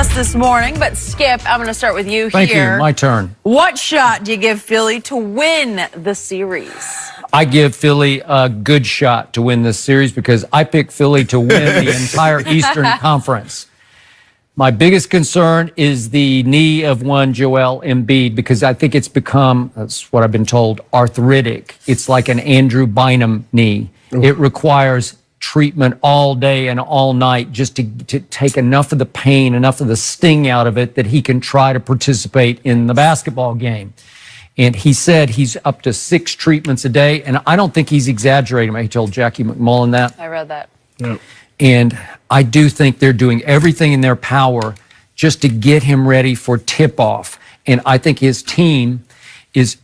discuss this morning, but Skip, I'm going to start with you Thank here. you. My turn. What shot do you give Philly to win the series? I give Philly a good shot to win this series because I picked Philly to win the entire Eastern Conference. My biggest concern is the knee of one Joel Embiid because I think it's become, that's what I've been told, arthritic. It's like an Andrew Bynum knee. It requires treatment all day and all night just to take enough of the pain, enough of the sting out of it that he can try to participate in the basketball game. And he said he's up to 6 treatments a day, and I don't think he's exaggerating. He told Jackie McMullen that. I read that. Yep. And I do think they're doing everything in their power just to get him ready for tip-off. And I think his team is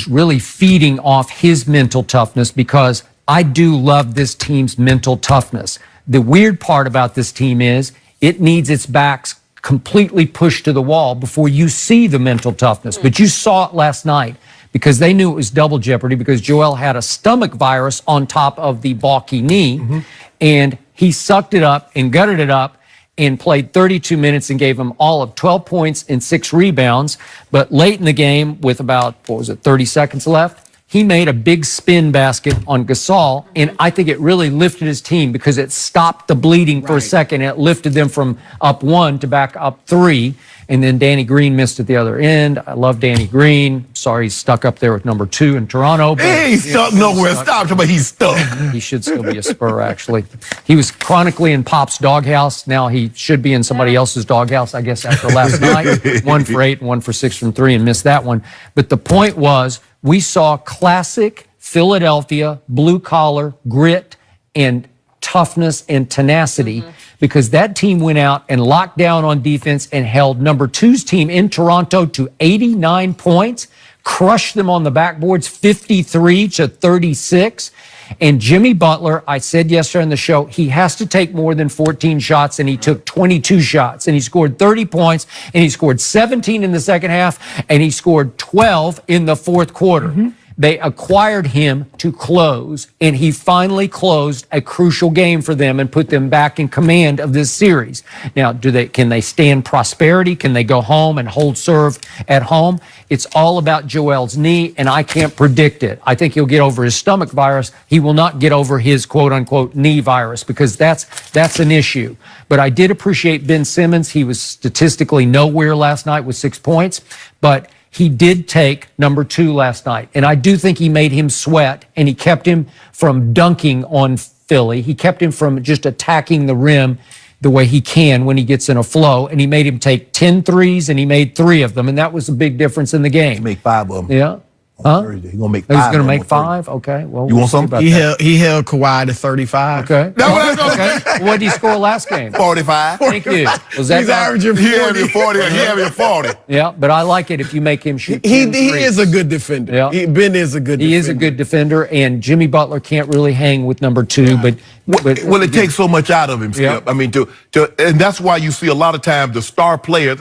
really feeding off his mental toughness because I do love this team's mental toughness. The weird part about this team is it needs its backs completely pushed to the wall before you see the mental toughness. But you saw it last night because they knew it was double jeopardy because Joel had a stomach virus on top of the balky knee. And he sucked it up and gutted it up and played 32 minutes and gave them all of 12 points and 6 rebounds. But late in the game with about, 30 seconds left, he made a big spin basket on Gasol, and I think it really lifted his team because it stopped the bleeding for a second. It lifted them from up 1 to back up 3, and then Danny Green missed at the other end. I love Danny Green. Sorry he's stuck up there with number 2 in Toronto. But He ain't stuck nowhere. Stop, but he's stuck. he should still be a Spur, actually. He was chronically in Pop's doghouse. Now he should be in somebody else's doghouse, I guess, after last night. 1 for 8 and 1 for 6 from 3 and missed that one. But the point was, we saw classic Philadelphia blue-collar grit and toughness and tenacity because that team went out and locked down on defense and held number 2's team in Toronto to 89 points, crushed them on the backboards 53-36. And Jimmy Butler, I said yesterday on the show, he has to take more than 14 shots, and he took 22 shots, and he scored 30 points, and he scored 17 in the second half, and he scored 12 in the fourth quarter. They acquired him to close, and he finally closed a crucial game for them and put them back in command of this series. Now, can they stand prosperity? Can they go home and hold serve at home? It's all about Joel's knee, and I can't predict it. I think he'll get over his stomach virus. He will not get over his quote-unquote knee virus because that's an issue. But I did appreciate Ben Simmons. He was statistically nowhere last night with 6 points, but he did take number 2 last night, and I do think he made him sweat, and he kept him from dunking on Philly. He kept him from just attacking the rim the way he can when he gets in a flow, and he made him take 10 threes, and he made 3 of them, and that was a big difference in the game. He make 5 of them. Yeah. He's gonna make 5. He's going to make 5? Okay. Well, You want something? He held Kawhi to 35. Okay. No, that's okay. What did he score last game? 45. Thank you. Was that He's right? averaging He 40. having 40. He having 40. Yeah, but I like it if you make him shoot. He 10 is a threes. good defender. Yeah. Ben is a good defender. He is a good defender, and Jimmy Butler can't really hang with number 2, but Well, it takes so much out of him, Skip. Yeah. I mean, and that's why you see a lot of times the star players,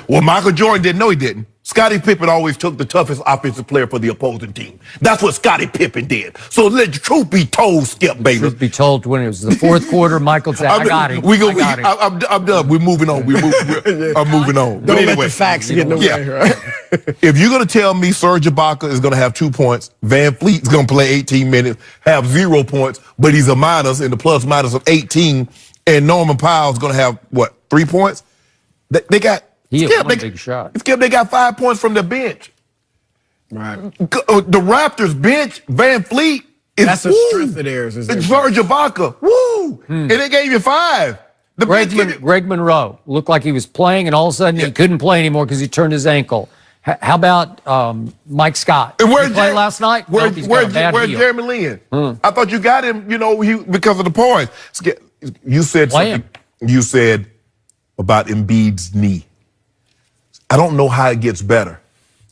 well, Michael Jordan didn't know he didn't. Scottie Pippen always took the toughest offensive player for the opposing team. That's what Scottie Pippen did. So let the truth be told, Skip, baby. Truth be told, when it was the fourth quarter, Michael said, I got him. I got him. I'm done. We're moving on. I'm moving on. But Don't anyway, let the facts get in the way. Right? if you're going to tell me Serge Ibaka is going to have 2 points, Van Fleet's going to play 18 minutes, have 0 points, but he's a minus in the plus minus of 18, and Norman Powell's going to have, 3 points? They got... He Skip, hit one big shot. Skip, they got 5 points from their bench. Right. The Raptors bench, Van Fleet, That's a strength of theirs. It's Serge Ibaka. Woo! And they gave you 5. Greg Monroe looked like he was playing, and all of a sudden he couldn't play anymore because he turned his ankle. How about Mike Scott? And Did he play last night? Where's Where's Jeremy Lin? I thought you got him, because of the points. You said something. You said about Embiid's knee. I don't know how it gets better.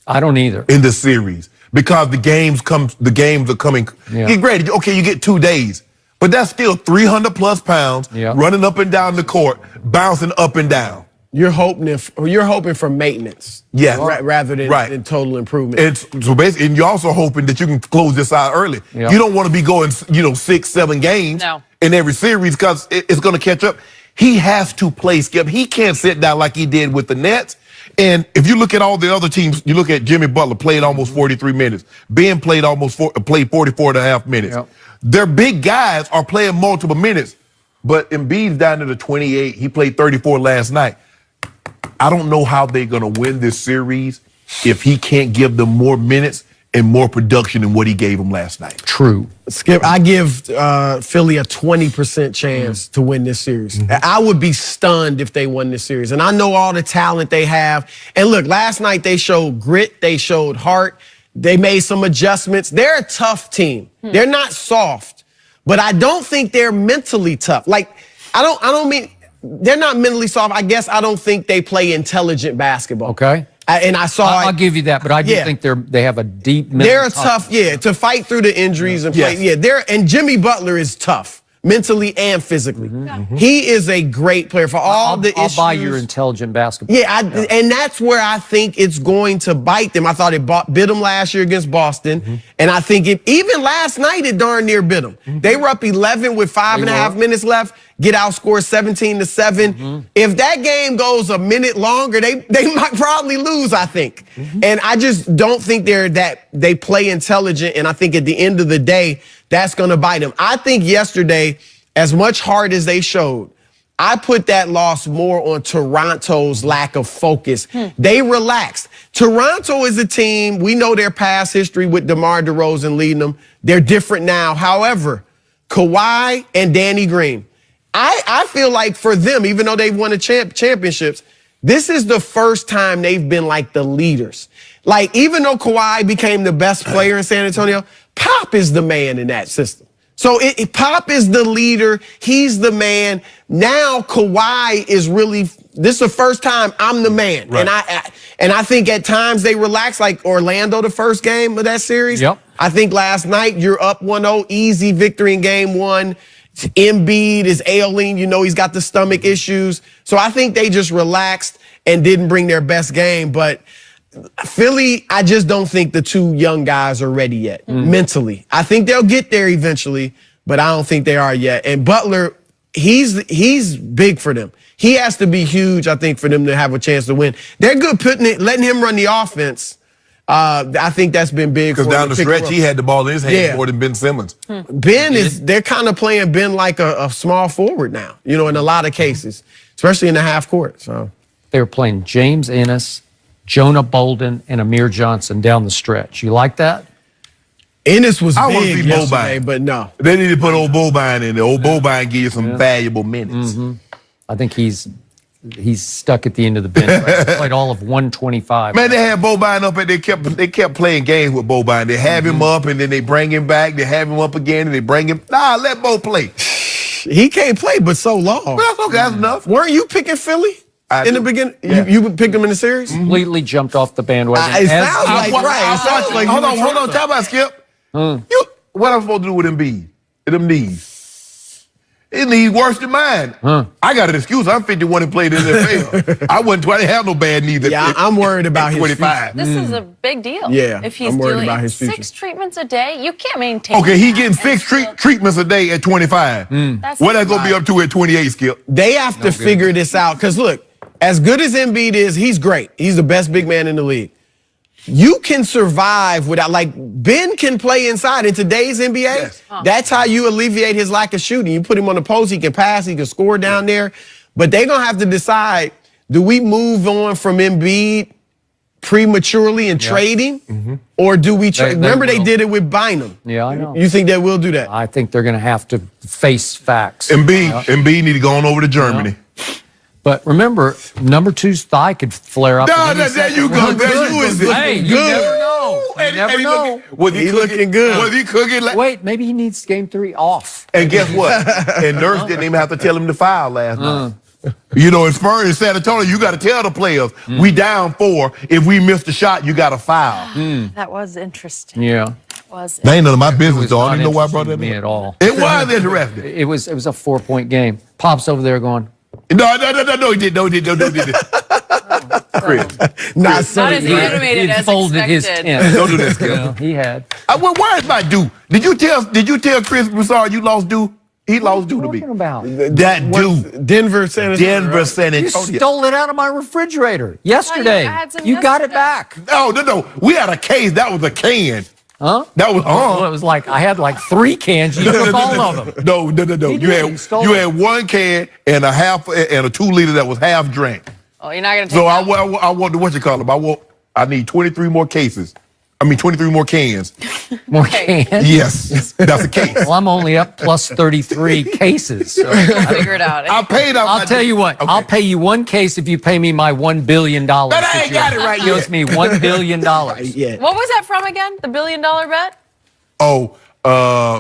I don't either. In the series. Because the games are coming. Yeah. Get ready. Okay, you get 2 days. But that's still 300 plus pounds running up and down the court, bouncing up and down. You're hoping for maintenance, rather than total improvement. So basically, and you're also hoping that you can close this out early. Yep. You don't want to be going, 6, 7 games in every series because it's going to catch up. He has to play, Skip. He can't sit down like he did with the Nets. And if you look at all the other teams, you look at Jimmy Butler played almost 43 minutes. Ben played played 44 and a half minutes. Yep. Their big guys are playing multiple minutes. But Embiid's down to the 28. He played 34 last night. I don't know how they're going to win this series if he can't give them more minutes and more production than what he gave them last night. True. Skip, I give Philly a 20% chance to win this series. I would be stunned if they won this series. And I know all the talent they have. And look, last night they showed grit. They showed heart. They made some adjustments. They're a tough team. They're not soft. But I don't think they're mentally tough. Like, I don't mean they're not mentally soft. I guess I don't think they play intelligent basketball. Okay. And I saw I'll give you that, but I do think they have a deep mental they're tough, to fight through the injuries and play. Yeah, and Jimmy Butler is tough, mentally and physically. He is a great player for all the issues. I'll buy your intelligent basketball. And that's where I think it's going to bite them. I thought it bit them last year against Boston, and I think even last night it darn near bit them. They were up 11 with 5.5 minutes left. Get outscored 17-7. If that game goes a minute longer, they might probably lose, I think. And I just don't think they play intelligent, and I think at the end of the day, that's going to bite them. I think yesterday, as much heart as they showed, I put that loss more on Toronto's lack of focus. They relaxed. Toronto is a team, we know their past history with DeMar DeRozan leading them. They're different now. However, Kawhi and Danny Green, I feel like for them, even though they've won championships, this is the first time they've been like the leaders. Like, even though Kawhi became the best player in San Antonio, Pop is the man in that system. So Pop is the leader. He's the man. Now Kawhi is really, this is the first time I'm the man. Right. And I think at times they relax, like Orlando, the first game of that series. Yep. I think last night you're up 1-0, easy victory in game one. Embiid is ailing. You know, he's got the stomach issues. So I think they just relaxed and didn't bring their best game. But Philly, I just don't think the two young guys are ready yet mentally. I think they'll get there eventually, but I don't think they are yet. And Butler, he's big for them. He has to be huge, I think, for them to have a chance to win. They're good letting him run the offense. I think that's been big. Because down the stretch, he had the ball in his hand more than Ben Simmons. They're kind of playing Ben like a small forward now, you know, in a lot of cases, especially in the half court. So they were playing James Ennis, Jonah Bolden, and Amir Johnson down the stretch. You like that? Ennis was big yesterday, but no. They need to put old Boban in there. Old Boban give you some valuable minutes. I think he's stuck at the end of the bench. Right? He played all of 125. Man, they had Boban up and they kept playing games with Boban. They have him up and then they bring him back. They have him up again and they bring him. Nah, let Bo play. He can't play but so long. Well, okay, that's enough. Weren't you picking Philly in the beginning? Yeah. You picked him in the series? Completely jumped off the bandwagon. It sounds like right. Hold on. Talk about Skip. What I'm supposed to do with Embiid? Them knees. His knees worse than mine. I got an excuse. I'm 51 and played in the NFL. I didn't have no bad knees. I'm worried about his 25. This is a big deal. Yeah, if he's I'm worried doing about his future. 6 treatments a day, you can't maintain. Okay, he getting 6 treatments a day at 25. What that's gonna be up to at 28, Skip? They have to figure this out. Because look, as good as Embiid is, he's great. He's the best big man in the league. You can survive without, like, Ben can play inside in today's NBA. Yes. That's how you alleviate his lack of shooting. You put him on the post, he can pass, he can score down there. But they're going to have to decide, do we move on from Embiid prematurely and trade him? Or do we trade? Remember, they did it with Bynum. Yeah, I know. You think they will do that? I think they're going to have to face facts. Embiid need to go on over to Germany. But remember, number 2's thigh could flare up. No, there you go. Hey, you never know. You never know. Was he looking good? Was he cooking? Wait, maybe he needs game 3 off. And guess what? And Nurse didn't even have to tell him to foul last night. You know, in Spurs in San Antonio, you got to tell the players, we down 4. If we missed a shot, you got to foul. That was interesting. Yeah. That ain't none of my business, though. I don't even know why I brought that me up. at all. It was interesting. It was a 4-point game. Pop's over there going, No, he did. No, he did. Chris. Not as animated as folded his expected. tent. Don't do that, Skip. He had. Well, why is my Duke? Did you tell Chris Broussard you lost Duke? He lost due to me. What are you talking about? That dude. Denver, San Antonio. Denver, San You Antonio. stole it out of my refrigerator yesterday. had some You got it yesterday. back. No. We had a case. That was a can. Huh? That was Well, it was like I had like 3 cans. You took all of them. No. He did. He stole You it. had 1 can and a half and a 2 liter that was half drank. Oh, you're not going to take So that I want what you call them. I need 23 more cases. 23 more cans. More cans. Yes, that's a case. Well, I'm only up plus 33 cases. So We'll figure it out. I paid out. I'll tell you what. Okay. I'll pay you 1 case if you pay me my $1 billion. But I ain't got it right He owes yet. me $1 billion. Yeah. What was that from again? The $1 billion bet? Oh,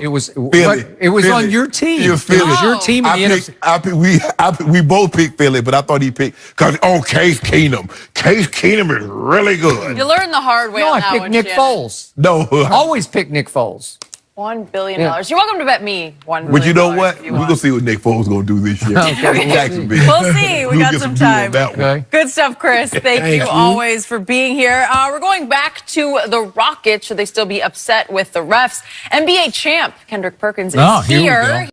It was Philly. It was Philly. on your team. It was Philly. your team in the NFC. We both picked Philly, but I thought he picked because Case Keenum. Case Keenum is really good. You learned the hard way No, on I that picked one, Nick Shannon. Foles. No, Always pick Nick Foles. $1 billion. Yeah. You're welcome to bet me $1 billion. but you know what? if you We're want. gonna see what Nick Foles gonna do this year. Okay. Jacksonville. We'll see. We We'll got get some deal on time. that one. Okay. Good stuff, Chris. Thank you always for being here. We're going back to the Rockets. Should they still be upset with the refs? NBA champ Kendrick Perkins is Oh, here we here. go.